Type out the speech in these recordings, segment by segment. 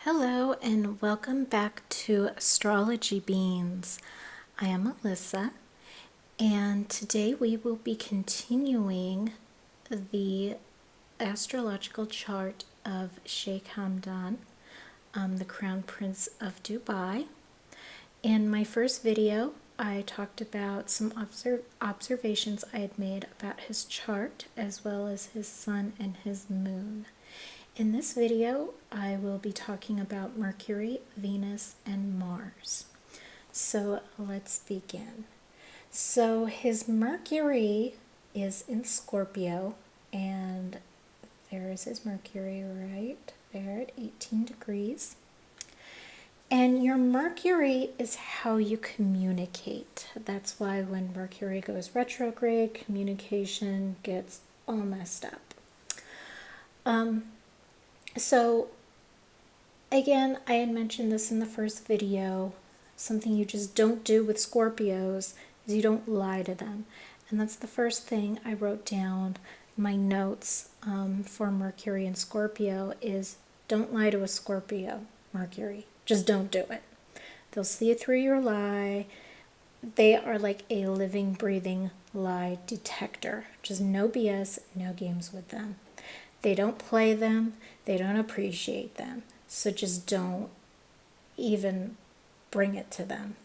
Hello and welcome back to Astrology Beans. I am Alyssa, and today we will be continuing the astrological chart of Sheikh Hamdan, the Crown Prince of Dubai. In my first video, I talked about some observations I had made about his chart, as well as his sun and his moon. In this video, I will be talking about Mercury, Venus, and Mars. So let's begin. So his Mercury is in Scorpio, and there is his Mercury right there at 18 degrees. And your Mercury is how you communicate. That's why when Mercury goes retrograde, communication gets all messed up. So again, I had mentioned this in the first video. Something you just don't do with Scorpios is you don't lie to them. And that's the first thing I wrote down in my notes for Mercury and Scorpio is don't lie to a Scorpio, Mercury. Just don't do it. They'll see through your lie. They are like a living, breathing lie detector. Just no BS, no games with them. They don't play them. They don't appreciate them. So just don't even bring it to them.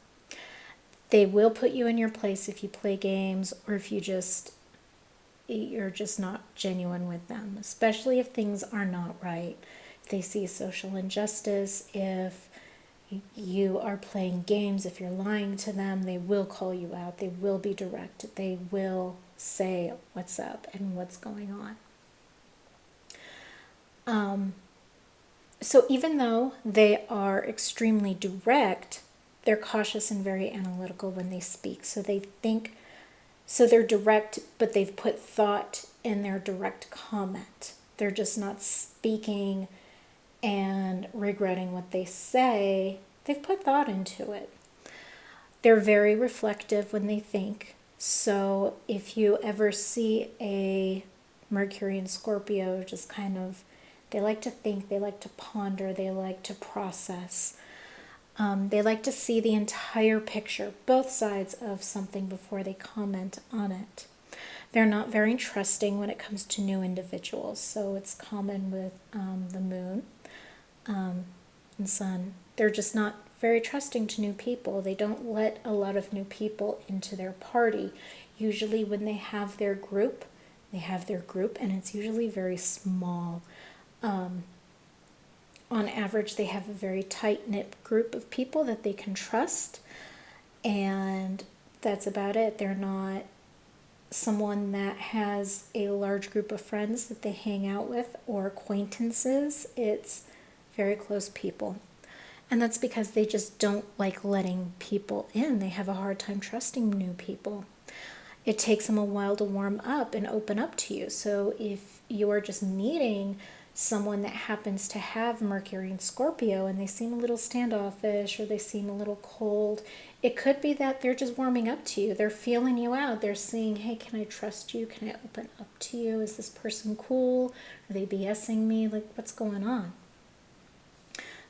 They will put you in your place if you play games or if you're just not genuine with them, especially if things are not right. If they see social injustice, if you are playing games, if you're lying to them, they will call you out. They will be direct. They will say what's up and what's going on. So even though they are extremely direct, they're cautious and very analytical when they speak. So they're direct, but they've put thought in their direct comment. They're just not speaking and regretting what they say. They've put thought into it. They're very reflective when they think. So if you ever see a Mercury and Scorpio just kind of, they like to think, they like to ponder, they like to process. They like to see the entire picture, both sides of something before they comment on it. They're not very trusting when it comes to new individuals. So it's common with the moon and sun. They're just not very trusting to new people. They don't let a lot of new people into their party. Usually when they have their group, and it's usually very small. On average, they have a very tight-knit group of people that they can trust, and that's about it. They're not someone that has a large group of friends that they hang out with or acquaintances. It's very close people. And that's because they just don't like letting people in. They have a hard time trusting new people. It takes them a while to warm up and open up to you. So if you are just meeting someone that happens to have Mercury and Scorpio and they seem a little standoffish or they seem a little cold, it could be that they're just warming up to you. They're feeling you out. They're saying, hey, can I trust you? Can I open up to you? Is this person cool? Are they BSing me? Like, what's going on?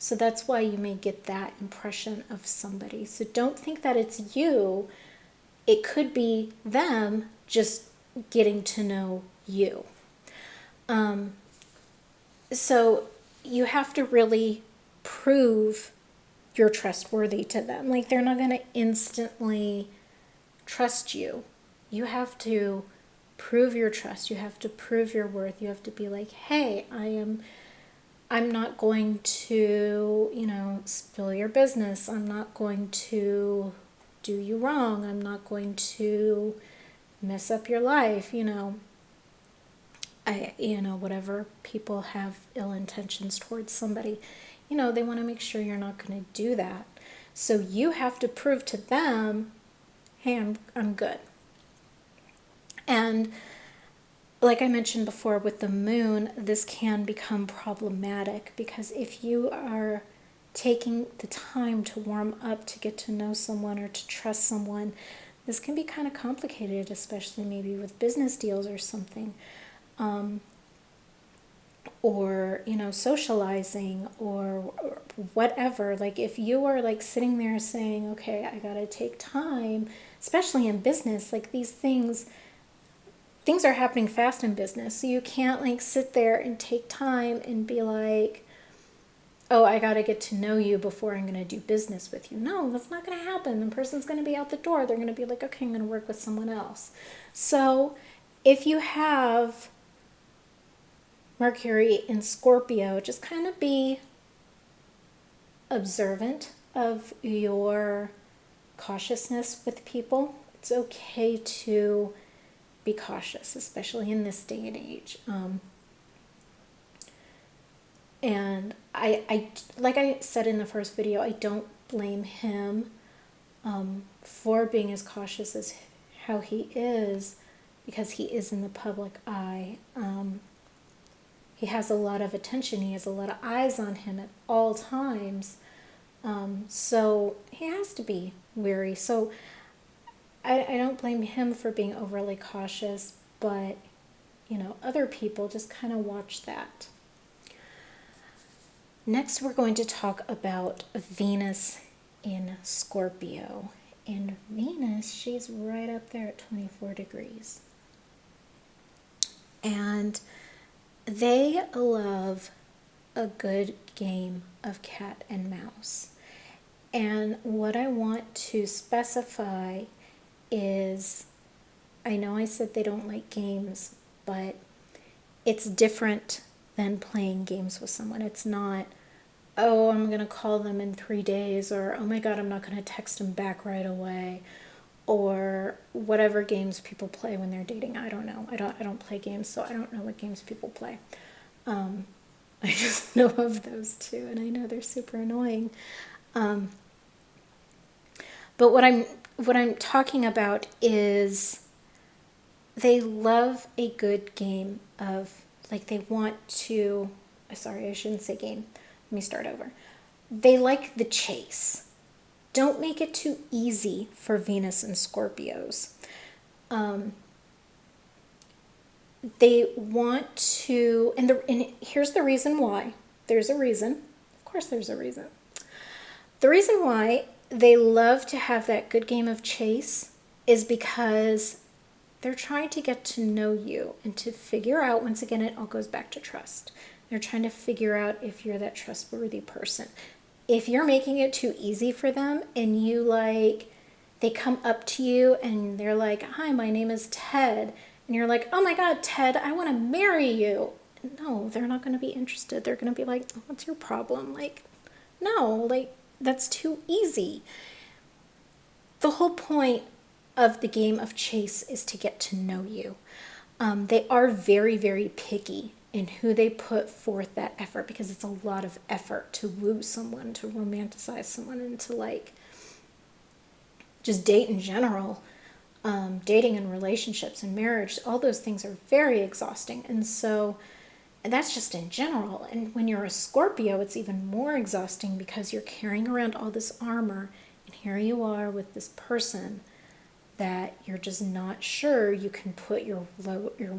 So that's why you may get that impression of somebody. So don't think that it's you. It could be them just getting to know you. So you have to really prove you're trustworthy to them. Like, they're not going to instantly trust you. You have to prove your trust. You have to prove your worth. You have to be like, hey, I'm not going to, spill your business. I'm not going to do you wrong. I'm not going to mess up your life, whatever people have ill intentions towards somebody, they want to make sure you're not going to do that. So you have to prove to them, hey, I'm good. And like I mentioned before with the moon, this can become problematic because if you are taking the time to warm up, to get to know someone or to trust someone, this can be kind of complicated, especially maybe with business deals or something. Or socializing or whatever. Like if you are like sitting there saying, okay, I gotta take time, especially in business, like these things are happening fast in business. So you can't like sit there and take time and be like, oh, I got to get to know you before I'm going to do business with you. No, that's not going to happen. The person's going to be out the door. They're going to be like, okay, I'm going to work with someone else. So if you have Mercury in Scorpio, just kind of be observant of your cautiousness with people. It's okay to be cautious, especially in this day and age. And I, like I said in the first video, I don't blame him for being as cautious as how he is, because he is in the public eye. He has a lot of attention. He has a lot of eyes on him at all times. So he has to be wary. So I don't blame him for being overly cautious, but, you know, other people just kind of watch that. Next, we're going to talk about Venus in Scorpio. And Venus, she's right up there at 24 degrees. And they love a good game of cat and mouse. And what I want to specify is, I know I said they don't like games, but it's different than playing games with someone. It's not, oh, I'm going to call them in 3 days, or, oh my God, I'm not going to text them back right away, or whatever games people play when they're dating. I don't know. I don't play games, so I don't know what games people play. I just know of those two, and I know they're super annoying. But what I'm talking about is they love a good game of, like, they want to, sorry, I shouldn't say game. Let me start over. They like the chase. Don't make it too easy for Venus and Scorpios. They want to, and here's the reason why. There's a reason. Of course there's a reason. The reason why they love to have that good game of chase is because they're trying to get to know you and to figure out, once again, it all goes back to trust. They're trying to figure out if you're that trustworthy person. If you're making it too easy for them and you like, they come up to you and they're like, hi, my name is Ted. And you're like, oh my God, Ted, I want to marry you. No, they're not going to be interested. They're going to be like, what's your problem? Like, no, like, that's too easy. The whole point of the game of chase is to get to know you. They are very, very picky in who they put forth that effort, because it's a lot of effort to woo someone, to romanticize someone, and to like just date in general. Dating and relationships and marriage, all those things are very exhausting. And that's just in general. And when you're a Scorpio, it's even more exhausting because you're carrying around all this armor, and here you are with this person that you're just not sure you can put your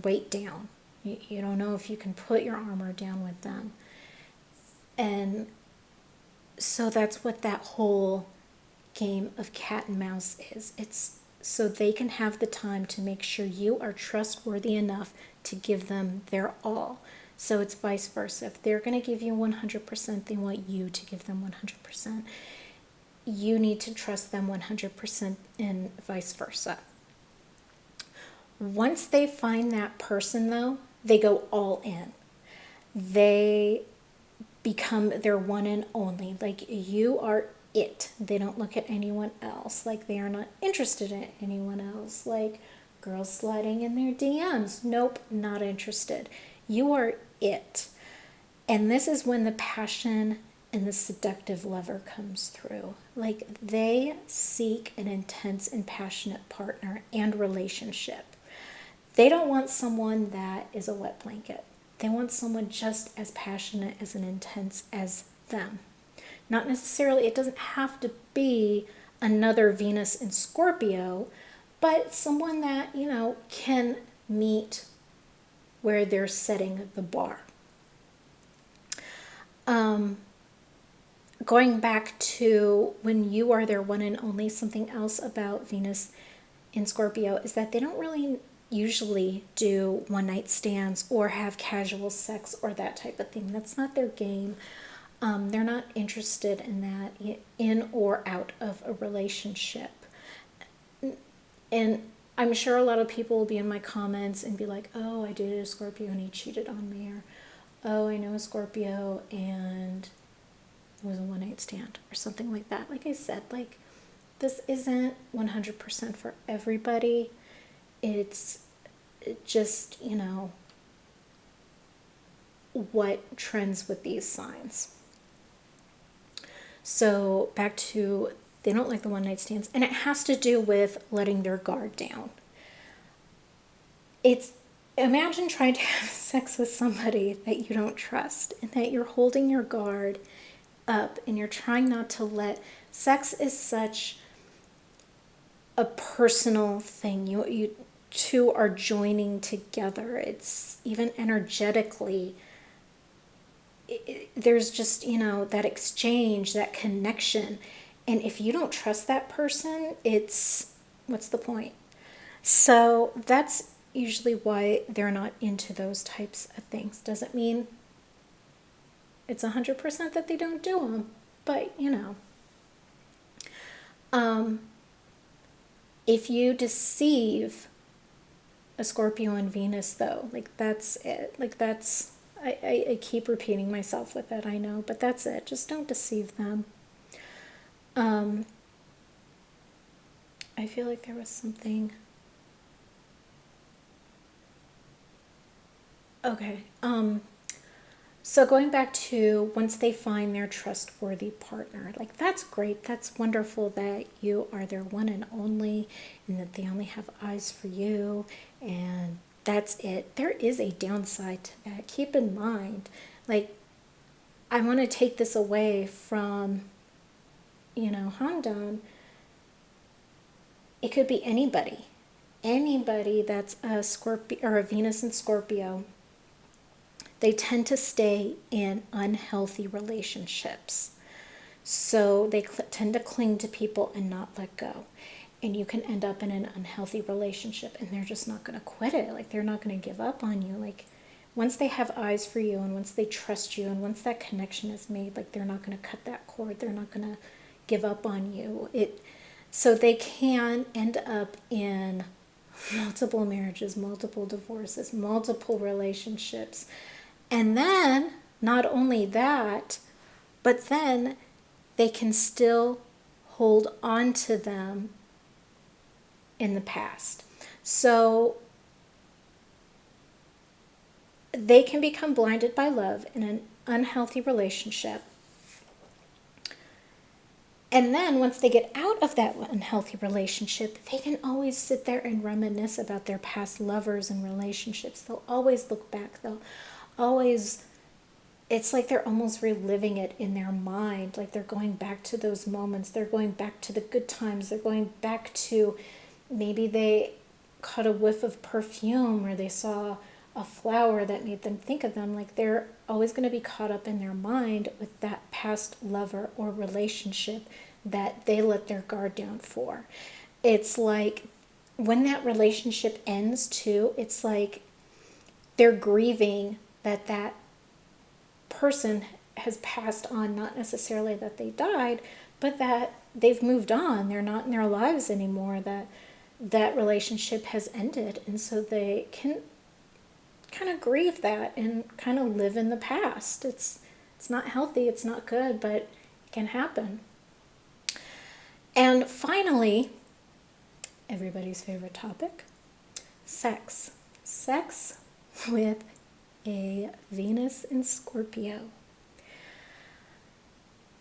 weight down. You don't know if you can put your armor down with them. And so that's what that whole game of cat and mouse is. It's so they can have the time to make sure you are trustworthy enough to give them their all. So it's vice versa. If they're going to give you 100%, they want you to give them 100%. You need to trust them 100%, and vice versa. Once they find that person, though, they go all in. They become their one and only. Like, you are it. They don't look at anyone else. Like, they are not interested in anyone else. Like, girls sliding in their DMs. Nope, not interested. You are it. And this is when the passion and the seductive lover comes through. Like, they seek an intense and passionate partner and relationship. They don't want someone that is a wet blanket. They want someone just as passionate as and intense as them. Not necessarily, it doesn't have to be another Venus in Scorpio, but someone that, you know, can meet where they're setting the bar. going back to when you are their one and only, something else about Venus in Scorpio is that they don't really usually do one night stands or have casual sex or that type of thing. That's not their game. They're not interested in that, in or out of a relationship. And I'm sure a lot of people will be in my comments and be like, oh, I dated a Scorpio and he cheated on me, or oh, I know a Scorpio and it was a one night stand or something like that. Like I said, like, this isn't 100% for everybody. It's just, what trends with these signs. So back to, they don't like the one night stands, and it has to do with letting their guard down. Imagine trying to have sex with somebody that you don't trust and that you're holding your guard up and you're trying not to let. Sex is such a personal thing. You two are joining together. It's even energetically, there's just, that exchange, that connection. And if you don't trust that person, what's the point? So that's usually why they're not into those types of things. Doesn't mean it's 100% that they don't do them, but if you deceive a Scorpio and Venus, though, like, that's it. Like, that's, I keep repeating myself with that, I know, but that's it. Just don't deceive them. I feel like there was something. Okay. So going back to once they find their trustworthy partner, like, that's great. That's wonderful that you are their one and only and that they only have eyes for you, and that's it. There is a downside to that. Keep in mind, like, I want to take this away from, Hamdan. It could be anybody. Anybody that's a Scorpio or a Venus in Scorpio. They tend to stay in unhealthy relationships. So they tend to cling to people and not let go. And you can end up in an unhealthy relationship and they're just not going to quit it. Like, they're not going to give up on you. Like, once they have eyes for you and once they trust you and once that connection is made, like, they're not going to cut that cord. They're not going to give up on you. So they can end up in multiple marriages, multiple divorces, multiple relationships. And then, not only that, but then they can still hold on to them in the past. So they can become blinded by love in an unhealthy relationship. And then once they get out of that unhealthy relationship, they can always sit there and reminisce about their past lovers and relationships. They'll always look back. They'll always, it's like they're almost reliving it in their mind. Like, they're going back to those moments. They're going back to the good times. They're going back to, maybe they caught a whiff of perfume or they saw a flower that made them think of them. Like, they're always going to be caught up in their mind with that past lover or relationship that they let their guard down for. It's like when that relationship ends too, it's like they're grieving that person has passed on, not necessarily that they died, but that they've moved on. They're not in their lives anymore, that relationship has ended. And so they can kind of grieve that and kind of live in the past. It's not healthy, it's not good, but it can happen. And finally, everybody's favorite topic, sex. Sex with a Venus in Scorpio.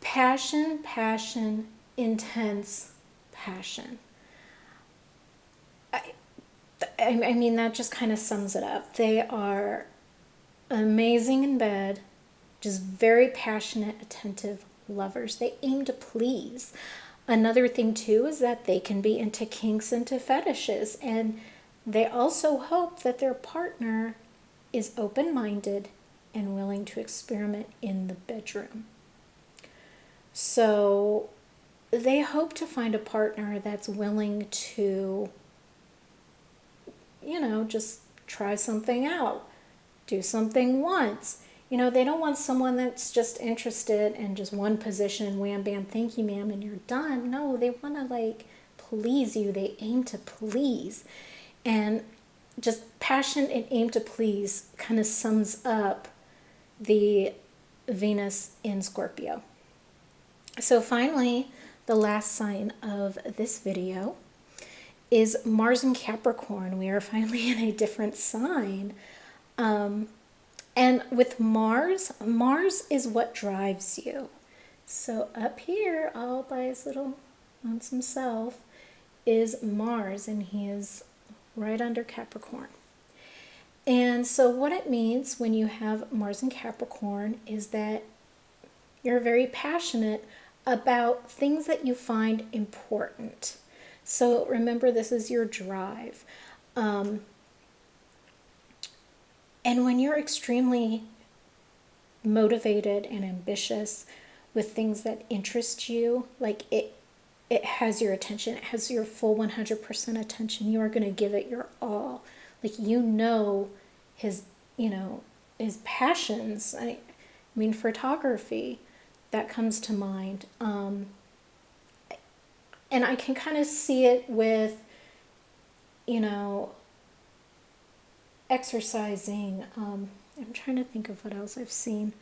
Passion, passion, intense passion. I mean, that just kind of sums it up. They are amazing in bed, just very passionate, attentive lovers. They aim to please. Another thing, too, is that they can be into kinks, into fetishes, and they also hope that their partner is open-minded and willing to experiment in the bedroom. So they hope to find a partner that's willing to, just try something out, do something once. They don't want someone that's just interested in just one position, wham, bam, thank you, ma'am, and you're done. No, they want to please you. They aim to please. And just passion and aim to please kind of sums up the Venus in Scorpio. So finally, the last sign of this video is Mars in Capricorn. We are finally in a different sign. And with Mars is what drives you. So up here, all by his little lonesome self, is Mars, and he is right under Capricorn. And so what it means when you have Mars in Capricorn is that you're very passionate about things that you find important. So remember, this is your drive. And when you're extremely motivated and ambitious with things that interest you, it has your attention, it has your full 100% attention. You are going to give it your all. His passions. I mean, photography, that comes to mind. And I can kind of see it with, exercising. I'm trying to think of what else I've seen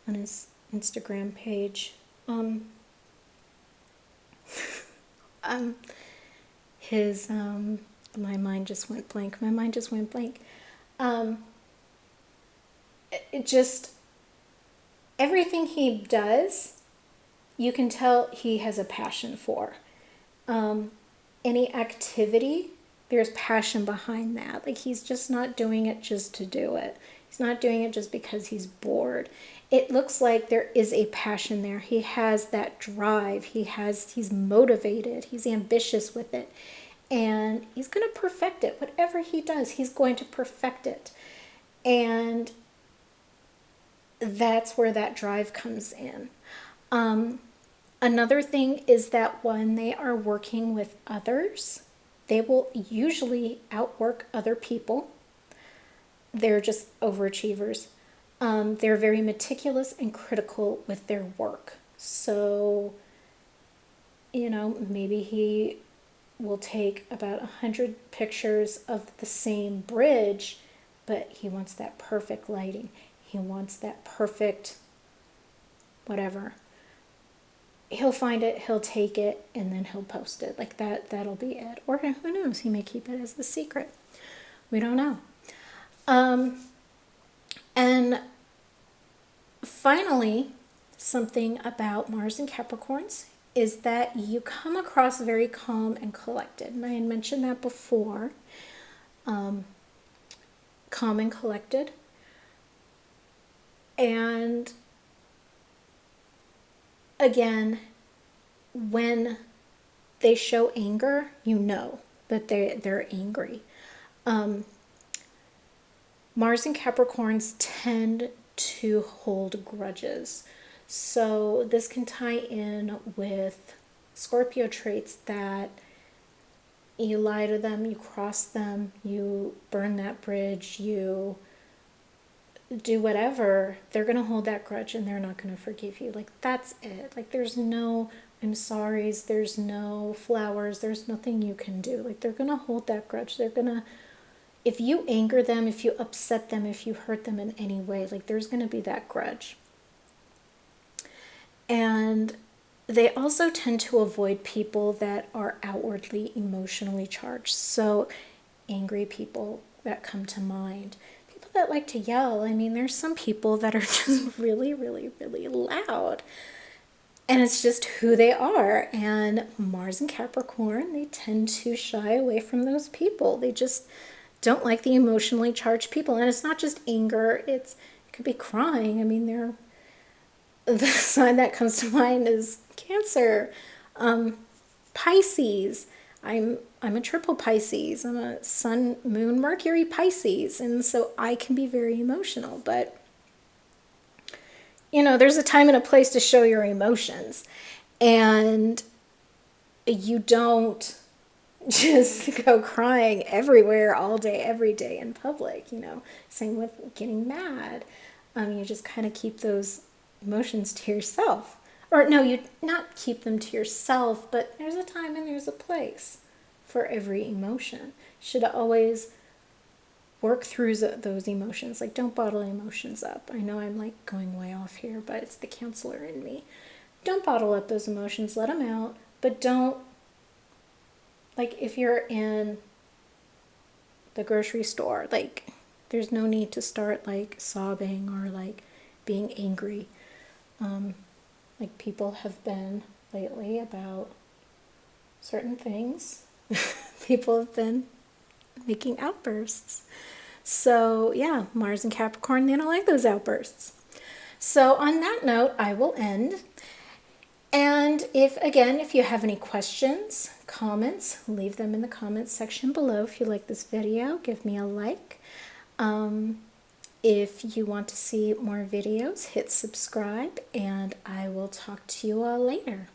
on his Instagram page. My mind just went blank. It just, everything he does, you can tell he has a passion for. Any activity, there's passion behind that. He's just not doing it just to do it. He's not doing it just because he's bored. It looks like there is a passion there. He has that drive. He's motivated. He's ambitious with it. And he's going to perfect it. Whatever he does, he's going to perfect it. And that's where that drive comes in. Another thing is that when they are working with others, they will usually outwork other people. They're just overachievers. They're very meticulous and critical with their work. So, maybe he will take about 100 pictures of the same bridge, but he wants that perfect lighting. He wants that perfect whatever. He'll find it, he'll take it, and then he'll post it. That'll be it. Or who knows, he may keep it as a secret. We don't know. And finally, something about Mars and Capricorns is that you come across very calm and collected. And I had mentioned that before. Calm and collected. And again, when they show anger, you know that they're angry. Mars and Capricorns tend to hold grudges. So this can tie in with Scorpio traits that you lie to them, you cross them, you burn that bridge, you do whatever. They're going to hold that grudge and they're not going to forgive you. That's it. There's no I'm sorry's, there's no flowers, there's nothing you can do. They're going to hold that grudge. They're going to, if you anger them, if you upset them, if you hurt them in any way, there's going to be that grudge. And they also tend to avoid people that are outwardly emotionally charged. So angry people that come to mind. People that like to yell. I mean, there's some people that are just really, really, really loud. And it's just who they are. And Mars and Capricorn, they tend to shy away from those people. They just don't like the emotionally charged people. And it's not just anger. It could be crying. I mean, the sign that comes to mind is Cancer, Pisces. I'm a triple Pisces. I'm a Sun, Moon, Mercury Pisces. And so I can be very emotional. But there's a time and a place to show your emotions. And you don't just go crying everywhere all day, every day in public, Same with getting mad. You just kind of keep those emotions to yourself. Or no, you not keep them to yourself, but there's a time and there's a place for every emotion. You should always work through those emotions. Like, don't bottle emotions up. I know I'm like going way off here, but it's the counselor in me. Don't bottle up those emotions, let them out, but don't, like, if you're in the grocery store, like, there's no need to start like sobbing or like being angry. Like people have been lately about certain things. People have been making outbursts. So yeah, Mars and Capricorn, they don't like those outbursts. So on that note, I will end. And if you have any questions, comments, leave them in the comments section below. If you like this video, give me a like. If you want to see more videos, hit subscribe, and I will talk to you all later.